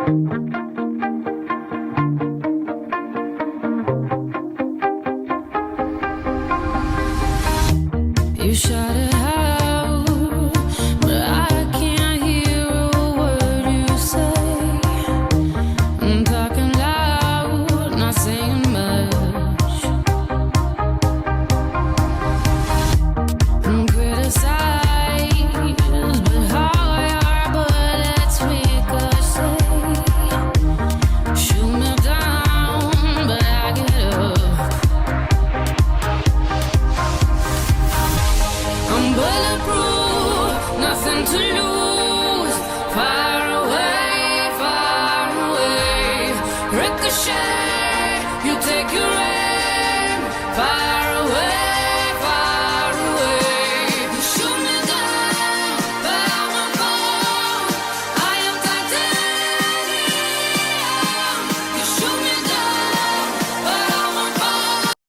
You shout it out, but I can't hear a word you say. I'm talking loud, not saying much. I'm criticized, but how your bullets ricochet. Shoot me down, but I get up. I'm bulletproof, nothing to lose. Far away. Ricochet, you take your aim. Fire